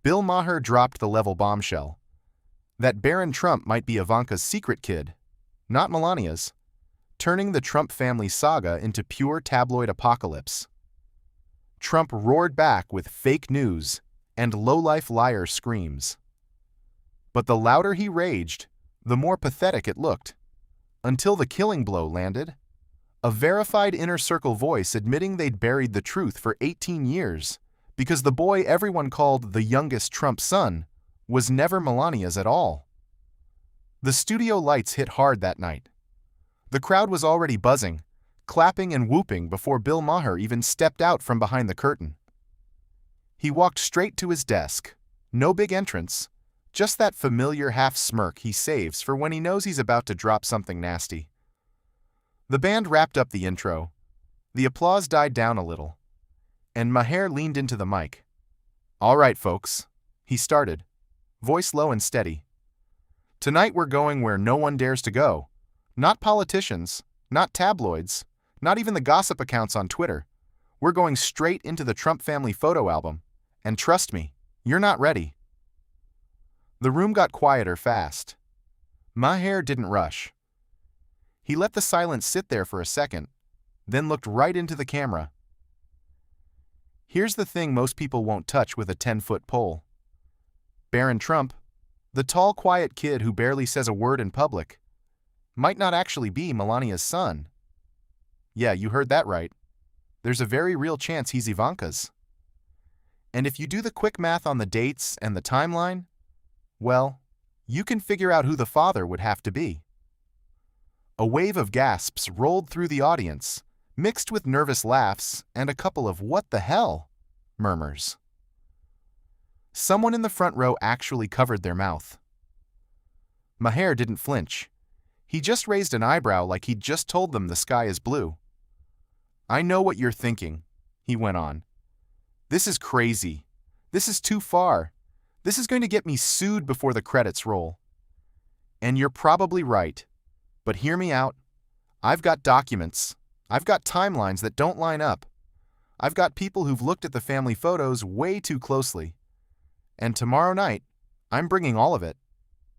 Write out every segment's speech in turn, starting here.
Bill Maher dropped the level bombshell that Barron Trump might be Ivanka's secret kid, not Melania's, turning the Trump family saga into pure tabloid apocalypse. Trump roared back with fake news and low-life liar screams. But the louder he raged, the more pathetic it looked, until the killing blow landed. A verified inner circle voice admitting they'd buried the truth for 18 years because the boy everyone called the youngest Trump son was never Melania's at all. The studio lights hit hard that night. The crowd was already buzzing, clapping and whooping before Bill Maher even stepped out from behind the curtain. He walked straight to his desk. No big entrance, just that familiar half smirk he saves for when he knows he's about to drop something nasty. The band wrapped up the intro. The applause died down a little, and Maher leaned into the mic. "All right, folks," he started, voice low and steady. "Tonight we're going where no one dares to go. Not politicians, not tabloids, not even the gossip accounts on Twitter. We're going straight into the Trump family photo album, and trust me, you're not ready." The room got quieter fast. Maher didn't rush. He let the silence sit there for a second, then looked right into the camera. Here's the thing most people won't touch with a 10-foot pole. Barron Trump, the tall, quiet kid who barely says a word in public, might not actually be Melania's son. Yeah, you heard that right. There's a very real chance he's Ivanka's. And if you do the quick math on the dates and the timeline, well, you can figure out who the father would have to be. A wave of gasps rolled through the audience, mixed with nervous laughs and a couple of "what the hell" murmurs. Someone in the front row actually covered their mouth. Maher didn't flinch. He just raised an eyebrow like he'd just told them the sky is blue. "I know what you're thinking," he went on. "This is crazy. This is too far. This is going to get me sued before the credits roll." And you're probably right. But hear me out. I've got documents. I've got timelines that don't line up. I've got people who've looked at the family photos way too closely. And tomorrow night, I'm bringing all of it.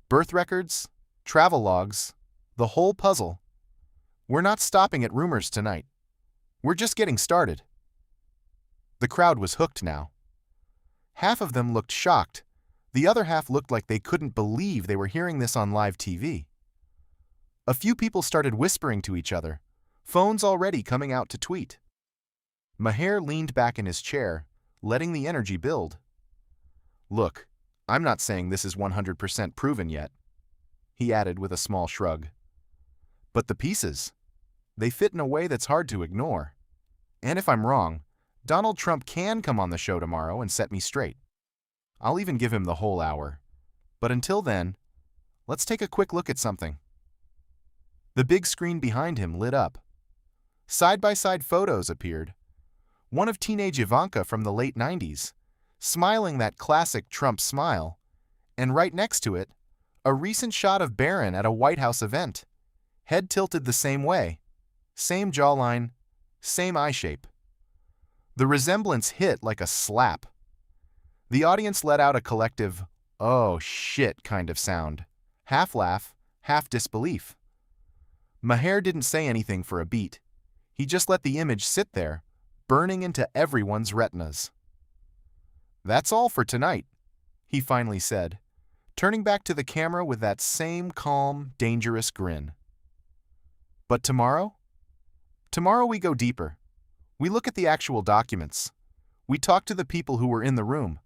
Birth records, travel logs, the whole puzzle. We're not stopping at rumors tonight. We're just getting started. The crowd was hooked now. Half of them looked shocked. The other half looked like they couldn't believe they were hearing this on live TV. A few people started whispering to each other, phones already coming out to tweet. Maher leaned back in his chair, letting the energy build. "Look, I'm not saying this is 100% proven yet," he added with a small shrug. "But the pieces, they fit in a way that's hard to ignore. And if I'm wrong, Donald Trump can come on the show tomorrow and set me straight. I'll even give him the whole hour. But until then, let's take a quick look at something." The big screen behind him lit up. Side-by-side photos appeared. One of teenage Ivanka from the late 90s, smiling that classic Trump smile, and right next to it, a recent shot of Barron at a White House event, head tilted the same way, same jawline, same eye shape. The resemblance hit like a slap. The audience let out a collective, "oh shit" kind of sound, half laugh, half disbelief. Maher didn't say anything for a beat. He just let the image sit there, burning into everyone's retinas. "That's all for tonight," he finally said, turning back to the camera with that same calm, dangerous grin. "But tomorrow? Tomorrow we go deeper. We look at the actual documents. We talk to the people who were in the room.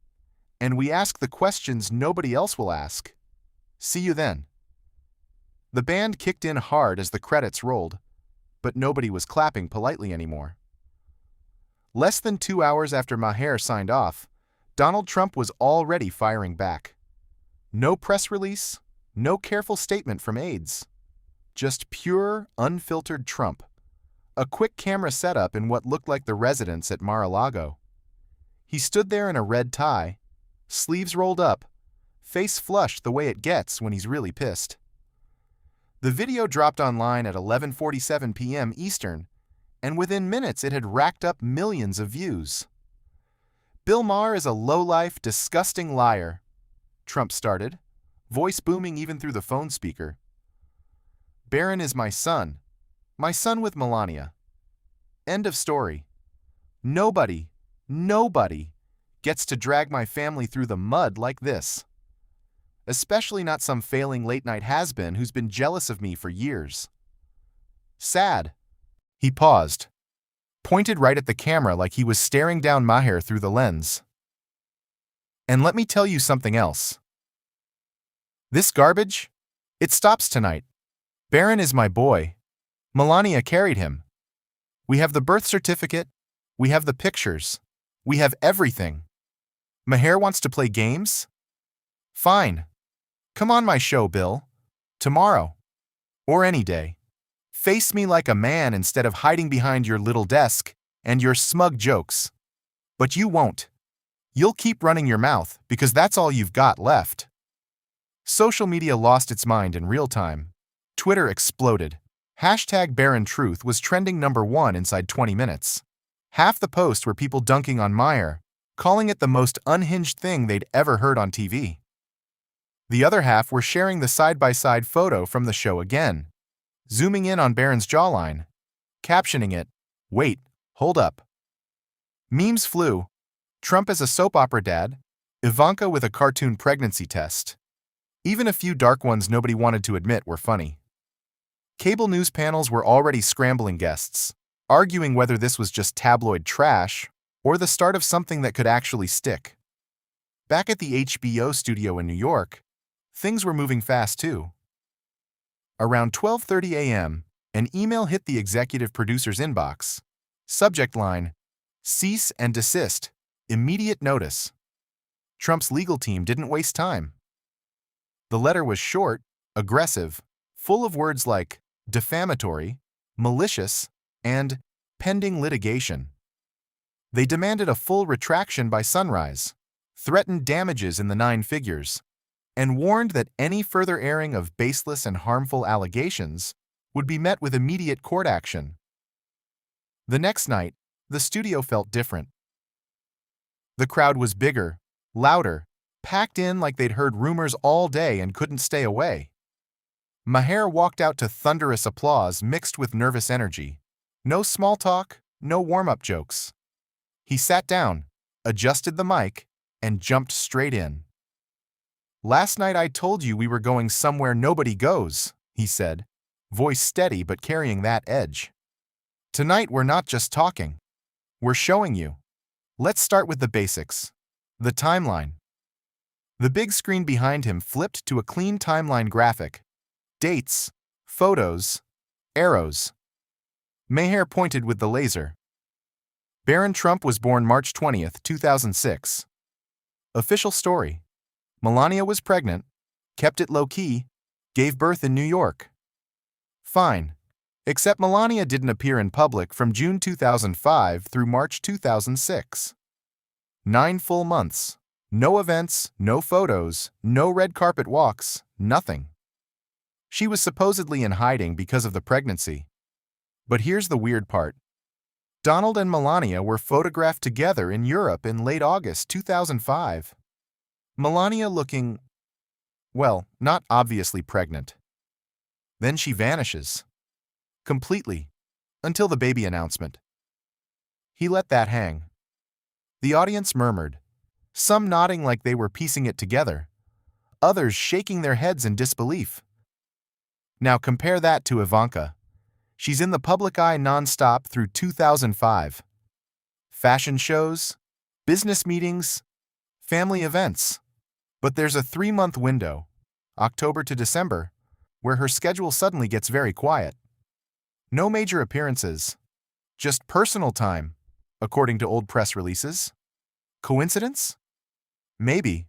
And we ask the questions nobody else will ask. See you then." The band kicked in hard as the credits rolled, but nobody was clapping politely anymore. Less than 2 hours after Maher signed off, Donald Trump was already firing back. No press release, no careful statement from aides. Just pure, unfiltered Trump. A quick camera setup in what looked like the residence at Mar-a-Lago. He stood there in a red tie, sleeves rolled up, face flushed the way it gets when he's really pissed. The video dropped online at 11:47 p.m. Eastern, and within minutes it had racked up millions of views. Bill Maher is a low-life, disgusting liar, Trump started, voice booming even through the phone speaker. Barron is my son with Melania. End of story. Nobody gets to drag my family through the mud like this. Especially not some failing late-night has-been who's been jealous of me for years. Sad. He paused, pointed right at the camera like he was staring down Maher through the lens. And let me tell you something else. This garbage, it stops tonight. Barron is my boy. Melania carried him. We have the birth certificate. We have the pictures. We have everything. Maher wants to play games? Fine. Come on my show, Bill. Tomorrow. Or any day. Face me like a man instead of hiding behind your little desk and your smug jokes. But you won't. You'll keep running your mouth because that's all you've got left. Social media lost its mind in real time. Twitter exploded. #BarronTruth was trending #1 inside 20 minutes. Half the posts were people dunking on Maher, calling it the most unhinged thing they'd ever heard on TV. The other half were sharing the side-by-side photo from the show again, zooming in on Barron's jawline, captioning it, "Wait, hold up." Memes flew. Trump as a soap opera dad, Ivanka with a cartoon pregnancy test. Even a few dark ones nobody wanted to admit were funny. Cable news panels were already scrambling guests, arguing whether this was just tabloid trash or the start of something that could actually stick. Back at the HBO studio in New York, things were moving fast too. Around 12:30 a.m., an email hit the executive producer's inbox. Subject line, "Cease and desist. Immediate notice." Trump's legal team didn't waste time. The letter was short, aggressive, full of words like defamatory, malicious, and pending litigation. They demanded a full retraction by sunrise, threatened damages in the 9 figures, and warned that any further airing of baseless and harmful allegations would be met with immediate court action. The next night, the studio felt different. The crowd was bigger, louder, packed in like they'd heard rumors all day and couldn't stay away. Maher walked out to thunderous applause mixed with nervous energy. No small talk, no warm-up jokes. He sat down, adjusted the mic, and jumped straight in. "Last night I told you we were going somewhere nobody goes," he said, voice steady but carrying that edge. "Tonight we're not just talking. We're showing you. Let's start with the basics. The timeline." The big screen behind him flipped to a clean timeline graphic. Dates, photos, arrows. Maher pointed with the laser. Barron Trump was born March 20th, 2006. Official story. Melania was pregnant, kept it low-key, gave birth in New York. Fine. Except Melania didn't appear in public from June 2005 through March 2006. 9 full months. No events, no photos, no red carpet walks, nothing. She was supposedly in hiding because of the pregnancy. But here's the weird part. Donald and Melania were photographed together in Europe in late August 2005. Melania looking, well, not obviously pregnant. Then she vanishes. Completely. Until the baby announcement. He let that hang. The audience murmured, some nodding like they were piecing it together, others shaking their heads in disbelief. Now compare that to Ivanka. She's in the public eye nonstop through 2005. Fashion shows, business meetings, family events. But there's a 3-month window, October to December, where her schedule suddenly gets very quiet. No major appearances, just personal time, according to old press releases. Coincidence? Maybe.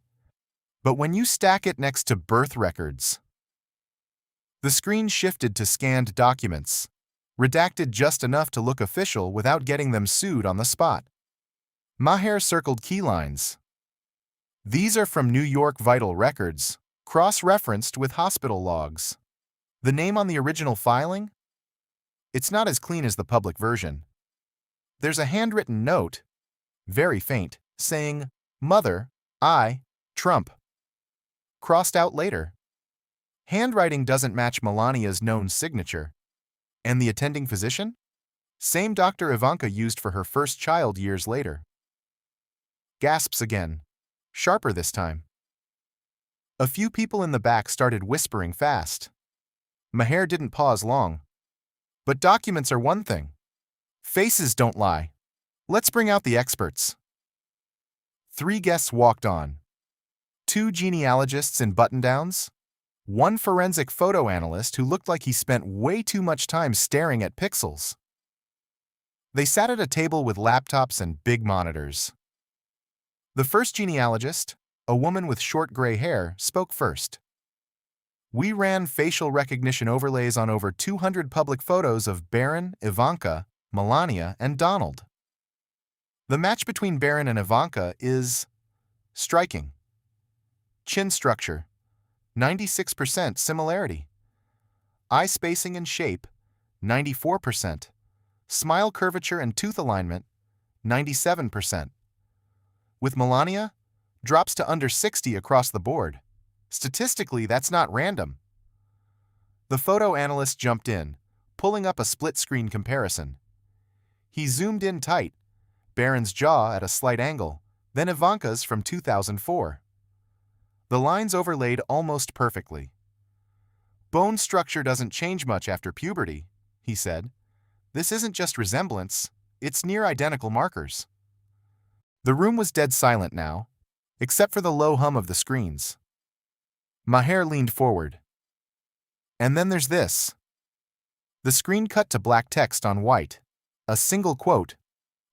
But when you stack it next to birth records. The screen shifted to scanned documents, redacted just enough to look official without getting them sued on the spot. Maher circled key lines. These are from New York vital records, cross-referenced with hospital logs. The name on the original filing? It's not as clean as the public version. There's a handwritten note, very faint, saying, "Mother, I, Trump." Crossed out later. Handwriting doesn't match Melania's known signature. And the attending physician? Same doctor Ivanka used for her first child years later. Gasps again. Sharper this time. A few people in the back started whispering fast. Maher didn't pause long. But documents are one thing. Faces don't lie. Let's bring out the experts. 3 guests walked on. 2 genealogists in button-downs. 1 forensic photo analyst who looked like he spent way too much time staring at pixels. They sat at a table with laptops and big monitors. The first genealogist, a woman with short gray hair, spoke first. "We ran facial recognition overlays on over 200 public photos of Barron, Ivanka, Melania, and Donald. The match between Barron and Ivanka is striking. Chin structure, 96% similarity. Eye spacing and shape, 94%. Smile curvature and tooth alignment, 97%. With Melania, drops to under 60 across the board. Statistically, that's not random." The photo analyst jumped in, pulling up a split-screen comparison. He zoomed in tight, Barron's jaw at a slight angle, then Ivanka's from 2004. The lines overlaid almost perfectly. "Bone structure doesn't change much after puberty," he said. "This isn't just resemblance, it's near-identical markers." The room was dead silent now, except for the low hum of the screens. Maher leaned forward. "And then there's this." The screen cut to black text on white. A single quote.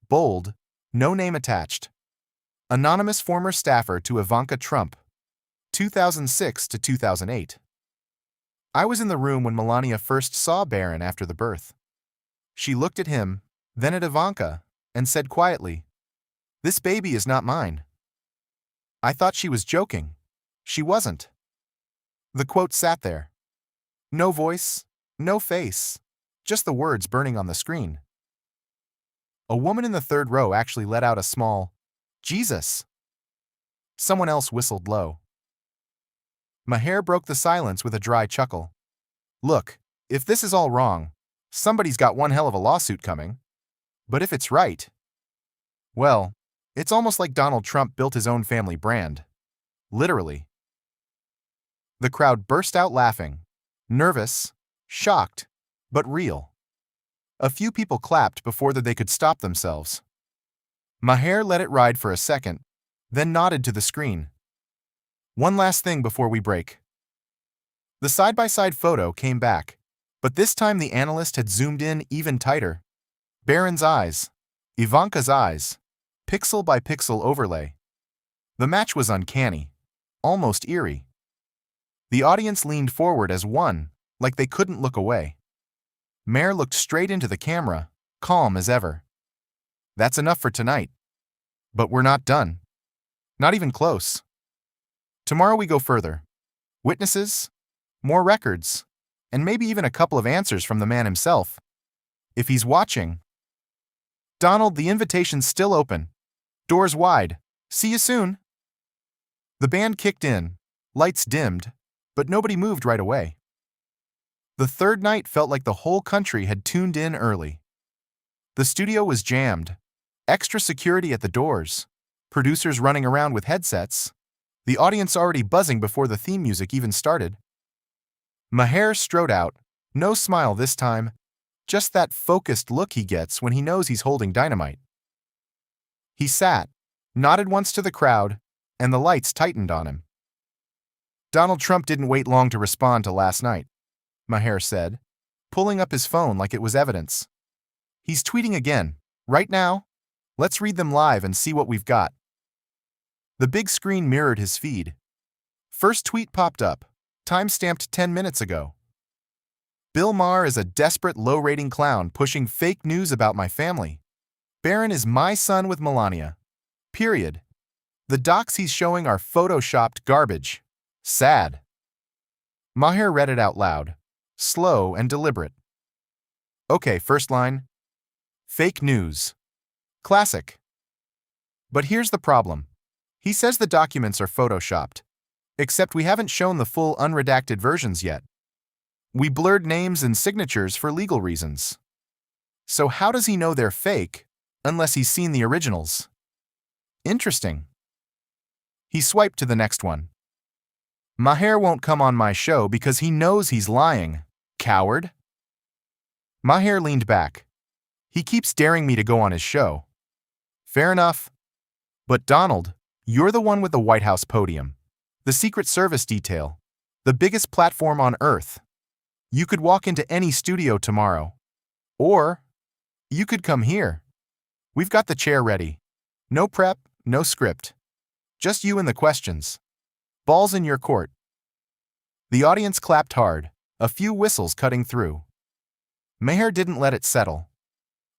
Bold, no name attached. "Anonymous former staffer to Ivanka Trump, 2006 to 2008. I was in the room when Melania first saw Barron after the birth. She looked at him, then at Ivanka, and said quietly, 'This baby is not mine.' I thought she was joking. She wasn't." The quote sat there. No voice, no face, just the words burning on the screen. A woman in the third row actually let out a small, "Jesus." Someone else whistled low. Maher broke the silence with a dry chuckle. "Look, if this is all wrong, somebody's got one hell of a lawsuit coming. But if it's right, well, it's almost like Donald Trump built his own family brand. Literally." The crowd burst out laughing, nervous, shocked, but real. A few people clapped before they could stop themselves. Maher let it ride for a second, then nodded to the screen. "One last thing before we break." The side-by-side photo came back, but this time the analyst had zoomed in even tighter. Barron's eyes, Ivanka's eyes, pixel by pixel overlay. The match was uncanny, almost eerie. The audience leaned forward as one, like they couldn't look away. Maher looked straight into the camera, calm as ever. "That's enough for tonight. But we're not done. Not even close. Tomorrow we go further. Witnesses, more records, and maybe even a couple of answers from the man himself. If he's watching. Donald, the invitation's still open. Doors wide. See you soon." The band kicked in, lights dimmed, but nobody moved right away. The third night felt like the whole country had tuned in early. The studio was jammed, extra security at the doors, producers running around with headsets, the audience already buzzing before the theme music even started. Maher strode out, no smile this time, just that focused look he gets when he knows he's holding dynamite. He sat, nodded once to the crowd, and the lights tightened on him. "Donald Trump didn't wait long to respond to last night," Maher said, pulling up his phone like it was evidence. "He's tweeting again, right now. Let's read them live and see what we've got." The big screen mirrored his feed. First tweet popped up, time-stamped 10 minutes ago. "Bill Maher is a desperate low-rating clown pushing fake news about my family. Barron is my son with Melania. Period. The docs he's showing are photoshopped garbage. Sad." Maher read it out loud, slow and deliberate. "Okay, first line. Fake news. Classic. But here's the problem. He says the documents are photoshopped, except we haven't shown the full unredacted versions yet. We blurred names and signatures for legal reasons. So how does he know they're fake, unless he's seen the originals? Interesting. He swiped to the next one. Maher won't come on my show because he knows he's lying. Coward. Maher leaned back. He keeps daring me to go on his show. Fair enough. But Donald, you're the one with the White House podium, the Secret Service detail, the biggest platform on Earth. You could walk into any studio tomorrow. Or you could come here. We've got the chair ready. No prep, no script. Just you and the questions. Ball's in your court. The audience clapped hard, a few whistles cutting through. Maher didn't let it settle.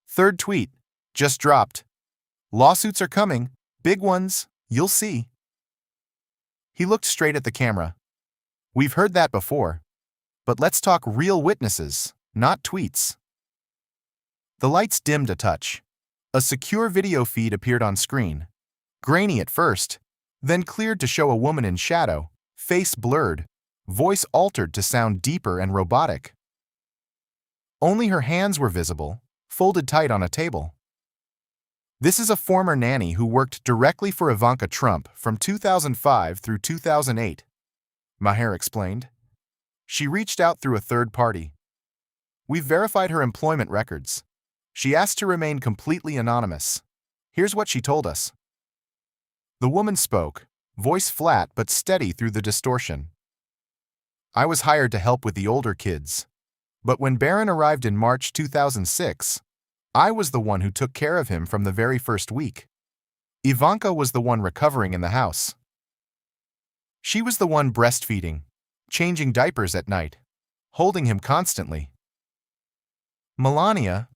Third tweet, just dropped. Lawsuits are coming, big ones, you'll see. He looked straight at the camera. We've heard that before. But let's talk real witnesses, not tweets. The lights dimmed a touch. A secure video feed appeared on screen. Grainy at first, then cleared to show a woman in shadow, face blurred, voice altered to sound deeper and robotic. Only her hands were visible, folded tight on a table. This is a former nanny who worked directly for Ivanka Trump from 2005 through 2008, Maher explained. She reached out through a third party. We've verified her employment records. She asked to remain completely anonymous. Here's what she told us. The woman spoke, voice flat but steady through the distortion. I was hired to help with the older kids. But when Barron arrived in March 2006, I was the one who took care of him from the very first week. Ivanka was the one recovering in the house. She was the one breastfeeding, changing diapers at night, holding him constantly. Melania.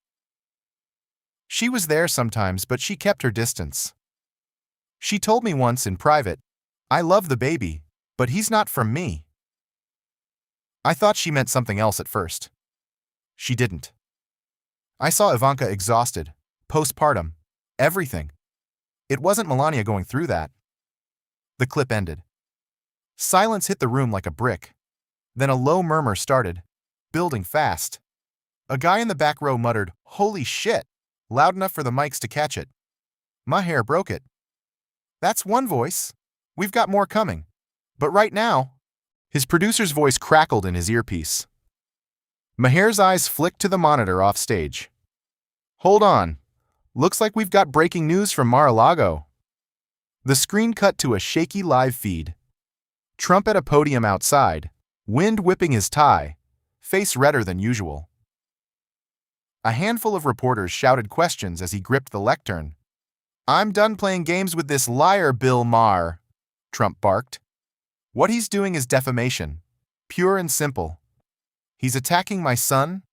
She was there sometimes, but she kept her distance. She told me once in private, I love the baby, but he's not from me. I thought she meant something else at first. She didn't. I saw Ivanka exhausted, postpartum, everything. It wasn't Melania going through that. The clip ended. Silence hit the room like a brick. Then a low murmur started, building fast. A guy in the back row muttered, "Holy shit," loud enough for the mics to catch it. Maher broke it. That's one voice. We've got more coming. But right now, his producer's voice crackled in his earpiece. Maher's eyes flicked to the monitor off stage. Hold on. Looks like we've got breaking news from Mar-a-Lago. The screen cut to a shaky live feed. Trump at a podium outside, wind whipping his tie, face redder than usual. A handful of reporters shouted questions as he gripped the lectern. I'm done playing games with this liar, Bill Maher, Trump barked. What he's doing is defamation, pure and simple. He's attacking my son,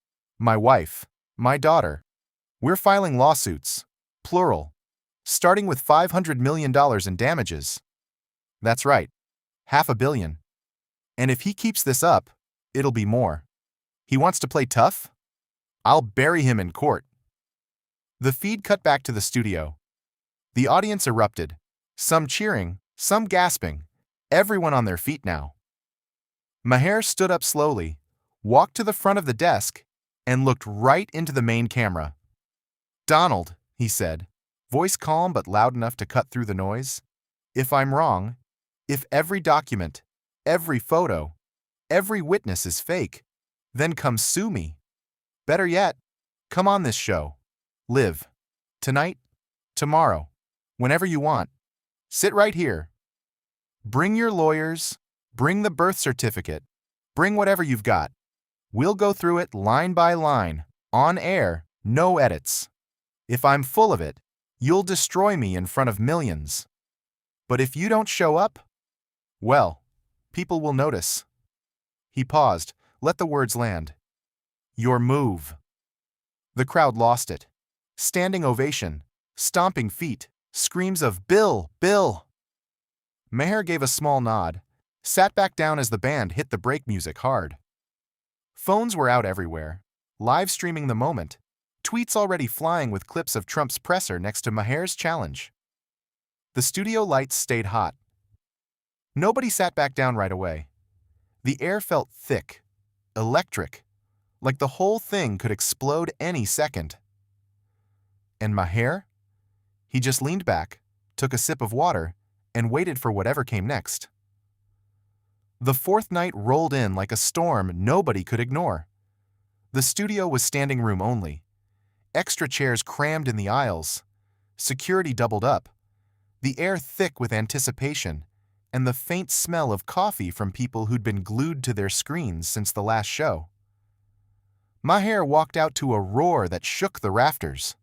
my wife, my daughter. We're filing lawsuits, plural, starting with $500 million in damages. That's right, $500 million. And if he keeps this up, it'll be more. He wants to play tough? I'll bury him in court. The feed cut back to the studio. The audience erupted, some cheering, some gasping, everyone on their feet now. Maher stood up slowly, walked to the front of the desk, and looked right into the main camera. Donald, he said, voice calm but loud enough to cut through the noise, if I'm wrong, if every document, every photo, every witness is fake, then come sue me. Better yet, come on this show. Live. Tonight, tomorrow, whenever you want. Sit right here. Bring your lawyers, bring the birth certificate, bring whatever you've got. We'll go through it line by line, on air, no edits. If I'm full of it, you'll destroy me in front of millions. But if you don't show up, well, people will notice. He paused, let the words land. Your move. The crowd lost it. Standing ovation, stomping feet, screams of Bill, Bill. Maher gave a small nod, sat back down as the band hit the break music hard. Phones were out everywhere, live streaming the moment, tweets already flying with clips of Trump's presser next to Maher's challenge. The studio lights stayed hot. Nobody sat back down right away. The air felt thick, electric, like the whole thing could explode any second. And Maher? He just leaned back, took a sip of water, and waited for whatever came next. The fourth night rolled in like a storm nobody could ignore. The studio was standing room only. Extra chairs crammed in the aisles. Security doubled up. The air thick with anticipation, and the faint smell of coffee from people who'd been glued to their screens since the last show. Maher walked out to a roar that shook the rafters.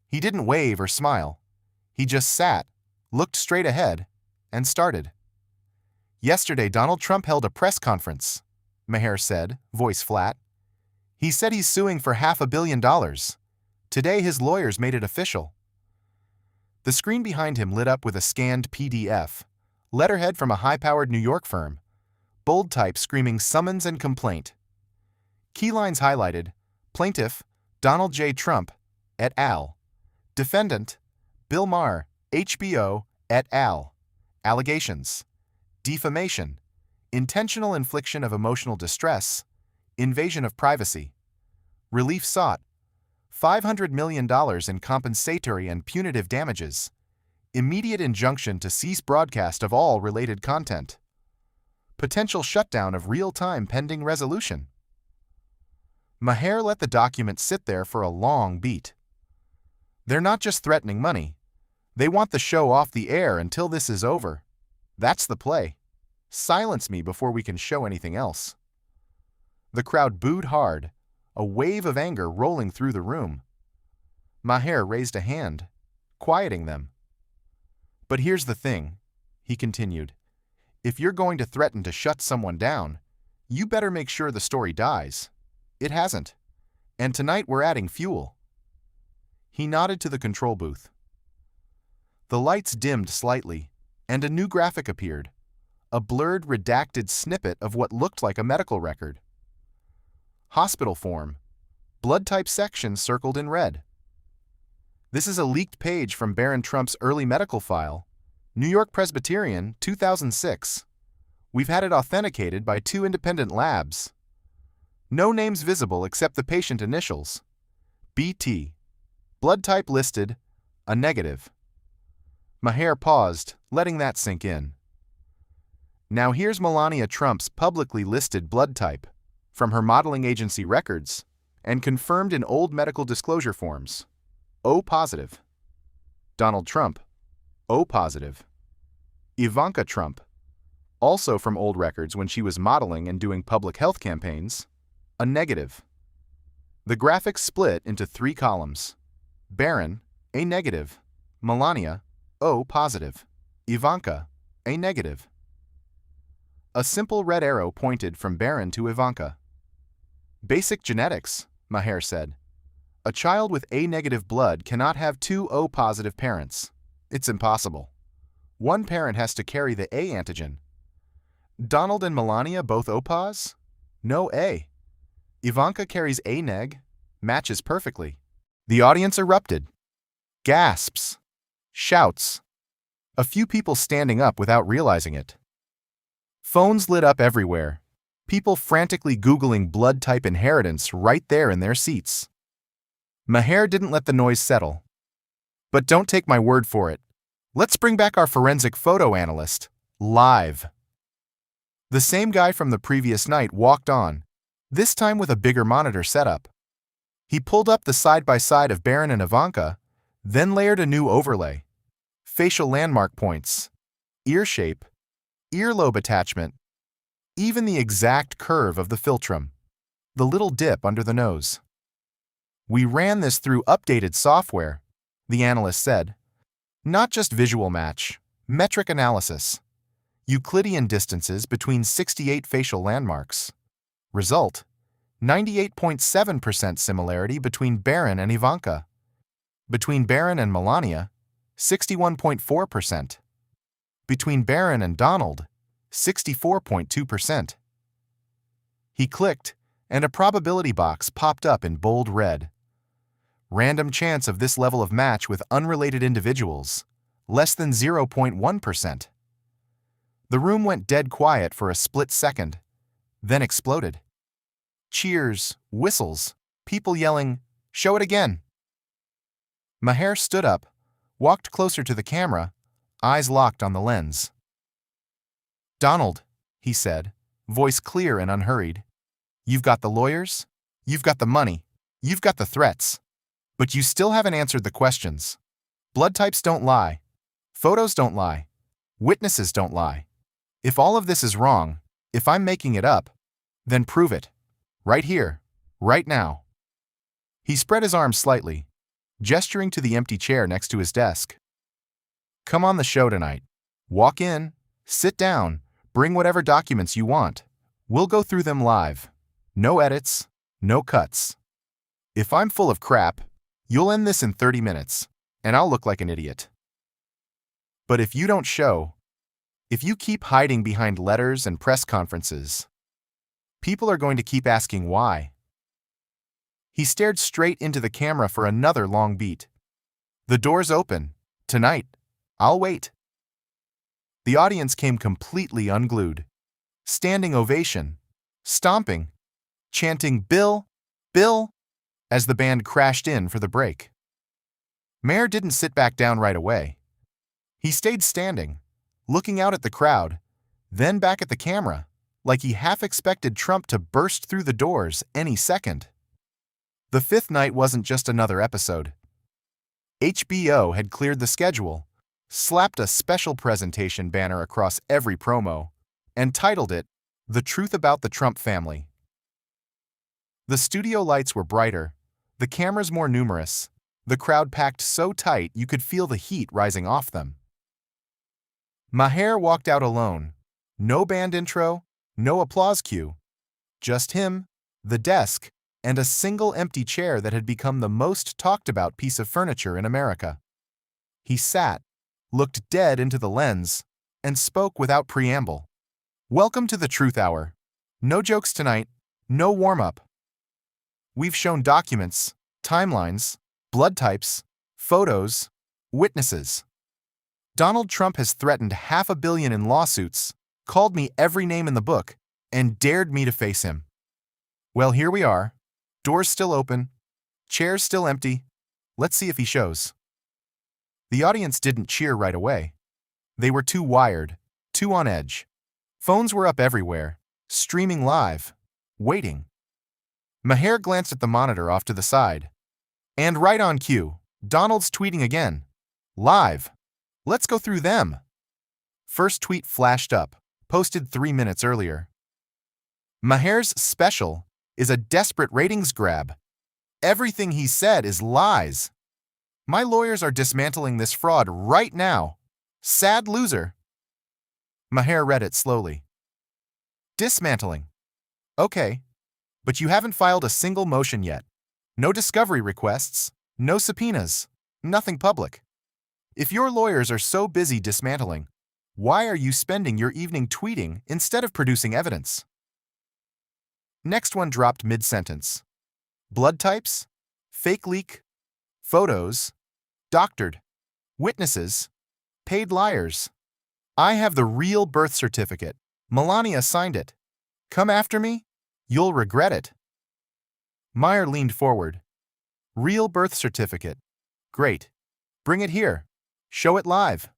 He didn't wave or smile. He just sat, looked straight ahead, and started. Yesterday, Donald Trump held a press conference, Maher said, voice flat. He said he's suing for $500 million. Today, his lawyers made it official. The screen behind him lit up with a scanned PDF, letterhead from a high-powered New York firm, bold type screaming summons and complaint. Key lines highlighted: Plaintiff, Donald J. Trump, et al. Defendant, Bill Maher, HBO, et al. Allegations: defamation, intentional infliction of emotional distress, invasion of privacy. Relief sought: $500 million in compensatory and punitive damages. Immediate injunction to cease broadcast of all related content. Potential shutdown of real-time pending resolution. Maher let the document sit there for a long beat. They're not just threatening money. They want the show off the air until this is over. That's the play. Silence me before we can show anything else. The crowd booed hard, a wave of anger rolling through the room. Maher raised a hand, quieting them. But here's the thing, he continued. If you're going to threaten to shut someone down, you better make sure the story dies. It hasn't. And tonight we're adding fuel. He nodded to the control booth. The lights dimmed slightly, and a new graphic appeared, a blurred, redacted snippet of what looked like a medical record. Hospital form, blood type section circled in red. This is a leaked page from Barron Trump's early medical file, New York Presbyterian, 2006. We've had it authenticated by 2 independent labs. No names visible except the patient initials. BT. Blood type listed, a negative. Maher paused, letting that sink in. Now here's Melania Trump's publicly listed blood type, from her modeling agency records, and confirmed in old medical disclosure forms. O positive. Donald Trump, O positive. Ivanka Trump, also from old records when she was modeling and doing public health campaigns, a negative. The graphics split into 3 columns. Barron, A negative. Melania, O positive. Ivanka, A negative. A simple red arrow pointed from Barron to Ivanka. Basic genetics, Maher said. A child with A negative blood cannot have 2 O positive parents. It's impossible. One parent has to carry the A antigen. Donald and Melania both O pos? No A. Ivanka carries A neg, matches perfectly. The audience erupted. Gasps. Shouts. A few people standing up without realizing it. Phones lit up everywhere. People frantically Googling blood type inheritance right there in their seats. Maher didn't let the noise settle. But don't take my word for it. Let's bring back our forensic photo analyst, live. The same guy from the previous night walked on, this time with a bigger monitor setup. He pulled up the side-by-side of Barron and Ivanka, then layered a new overlay. Facial landmark points, ear shape, earlobe attachment, even the exact curve of the philtrum, the little dip under the nose. We ran this through updated software, the analyst said. Not just visual match, metric analysis. Euclidean distances between 68 facial landmarks. Result: 98.7% similarity between Barron and Ivanka. Between Barron and Melania, 61.4%. Between Barron and Donald, 64.2%. He clicked, and a probability box popped up in bold red. Random chance of this level of match with unrelated individuals, less than 0.1%. The room went dead quiet for a split second, then exploded. Cheers, whistles, people yelling, "Show it again!" Maher stood up, walked closer to the camera, eyes locked on the lens. "Donald," he said, voice clear and unhurried, "you've got the lawyers, you've got the money, you've got the threats, but you still haven't answered the questions. Blood types don't lie. Photos don't lie. Witnesses don't lie. If all of this is wrong, if I'm making it up, then prove it. Right here, right now." He spread his arms slightly, gesturing to the empty chair next to his desk. "Come on the show tonight. Walk in, sit down, bring whatever documents you want. We'll go through them live. No edits, no cuts. If I'm full of crap, you'll end this in 30 minutes, and I'll look like an idiot. But if you don't show, if you keep hiding behind letters and press conferences, people are going to keep asking why." He stared straight into the camera for another long beat. "The door's open. Tonight. I'll wait." The audience came completely unglued. Standing ovation, stomping, chanting "Bill, Bill," as the band crashed in for the break. Maher didn't sit back down right away. He stayed standing, looking out at the crowd, then back at the camera, like he half expected Trump to burst through the doors any second. The fifth night wasn't just another episode. HBO had cleared the schedule, slapped a special presentation banner across every promo, and titled it, "The Truth About the Trump Family." The studio lights were brighter, the cameras more numerous, the crowd packed so tight you could feel the heat rising off them. Maher walked out alone. No band intro, no applause cue. Just him, the desk, and a single empty chair that had become the most talked about piece of furniture in America. He sat, looked dead into the lens, and spoke without preamble. "Welcome to the Truth Hour. No jokes tonight, no warm-up. We've shown documents, timelines, blood types, photos, witnesses. Donald Trump has threatened $500 million in lawsuits, called me every name in the book, and dared me to face him. Well, here we are. Doors still open, chairs still empty. Let's see if he shows." The audience didn't cheer right away. They were too wired, too on edge. Phones were up everywhere, streaming live, waiting. Maher glanced at the monitor off to the side. And right on cue, Donald's tweeting again. "Live. Let's go through them." First tweet flashed up, posted 3 minutes earlier. "Maher's special is a desperate ratings grab. Everything he said is lies. My lawyers are dismantling this fraud right now. Sad loser." Maher read it slowly. "Dismantling. Okay, but you haven't filed a single motion yet. No discovery requests, no subpoenas, nothing public. If your lawyers are so busy dismantling, why are you spending your evening tweeting instead of producing evidence?" Next one dropped mid-sentence. "Blood types, fake leak, photos, doctored, witnesses, paid liars. I have the real birth certificate. Melania signed it. Come after me? You'll regret it." Maher leaned forward. "Real birth certificate. Great. Bring it here. Show it live.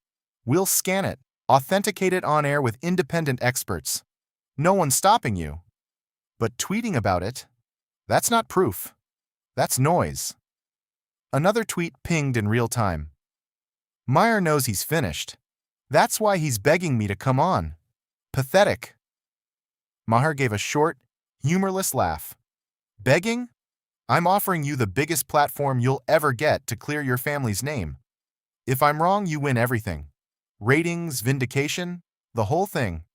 We'll scan it, authenticate it on air with independent experts. No one's stopping you. But tweeting about it, that's not proof. That's noise." Another tweet pinged in real time. "Maher knows he's finished. That's why he's begging me to come on. Pathetic." Maher gave a short, humorless laugh. "Begging? I'm offering you the biggest platform you'll ever get to clear your family's name. If I'm wrong, you win everything. Ratings, vindication, the whole thing.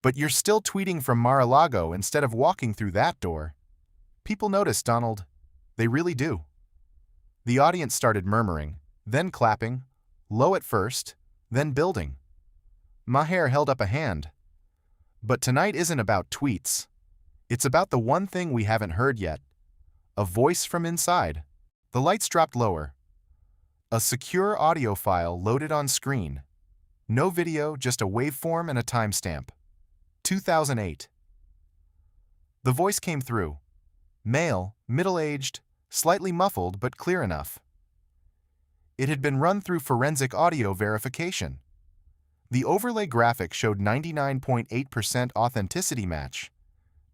But you're still tweeting from Mar-a-Lago instead of walking through that door. People notice, Donald. They really do." The audience started murmuring, then clapping, low at first, then building. Maher held up a hand. "But tonight isn't about tweets. It's about the one thing we haven't heard yet. A voice from inside." The lights dropped lower. A secure audio file loaded on screen. No video, just a waveform and a timestamp. 2008. The voice came through. Male, middle-aged, slightly muffled but clear enough. It had been run through forensic audio verification. The overlay graphic showed 99.8% authenticity match.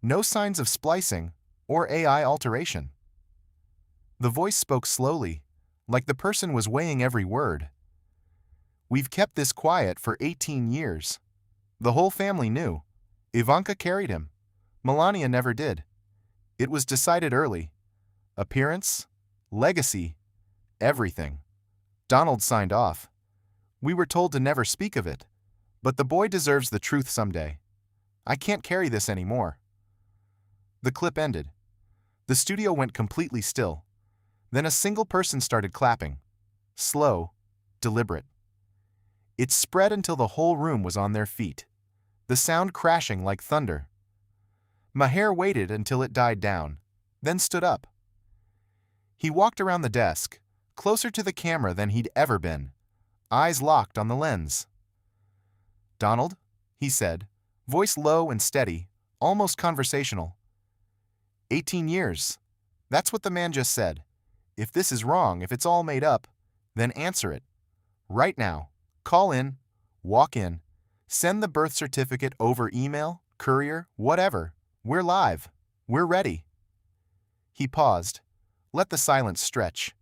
No signs of splicing or AI alteration. The voice spoke slowly, like the person was weighing every word. "We've kept this quiet for 18 years. The whole family knew. Ivanka carried him. Melania never did. It was decided early. Appearance, legacy, everything. Donald signed off. We were told to never speak of it, but the boy deserves the truth someday. I can't carry this anymore." The clip ended. The studio went completely still. Then a single person started clapping. Slow, deliberate. It spread until the whole room was on their feet, the sound crashing like thunder. Maher waited until it died down, then stood up. He walked around the desk, closer to the camera than he'd ever been, eyes locked on the lens. "Donald," he said, voice low and steady, almost conversational. 18 years. That's what the man just said. If this is wrong, if it's all made up, then answer it. Right now. Call in, walk in, send the birth certificate over email, courier, whatever. We're live. We're ready. He paused. Let the silence stretch.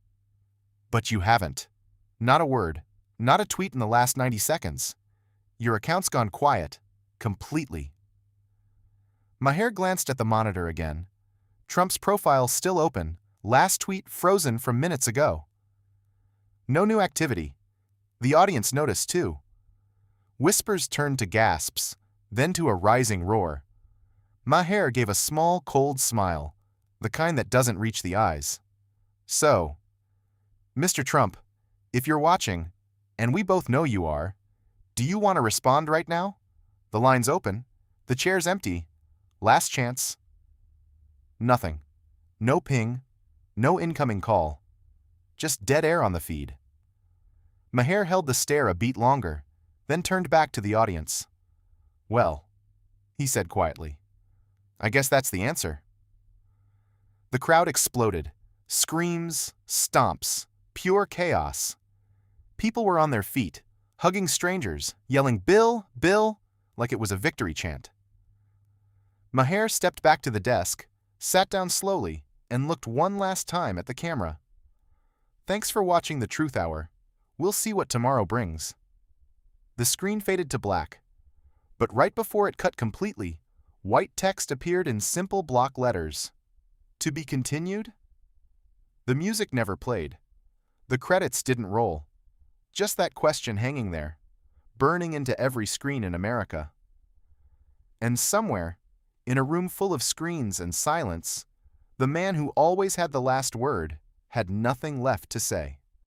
But you haven't. Not a word. Not a tweet in the last 90 seconds. Your account's gone quiet. Completely. Maher glanced at the monitor again. Trump's profile still open. Last tweet frozen from minutes ago. No new activity. The audience noticed too. Whispers turned to gasps, then to a rising roar. Maher gave a small, cold smile, the kind that doesn't reach the eyes. "So, Mr. Trump, if you're watching, and we both know you are, do you want to respond right now? The line's open. The chair's empty. Last chance." Nothing. No ping. No incoming call. Just dead air on the feed. Maher held the stare a beat longer, then turned back to the audience. "Well," he said quietly, "I guess that's the answer." The crowd exploded. Screams, stomps, pure chaos. People were on their feet, hugging strangers, yelling "Bill, Bill," like it was a victory chant. Maher stepped back to the desk, sat down slowly, and looked one last time at the camera. "Thanks for watching the Truth Hour. We'll see what tomorrow brings." The screen faded to black, but right before it cut completely, white text appeared in simple block letters. "To be continued?" The music never played. The credits didn't roll. Just that question hanging there, burning into every screen in America. And somewhere, in a room full of screens and silence, the man who always had the last word had nothing left to say.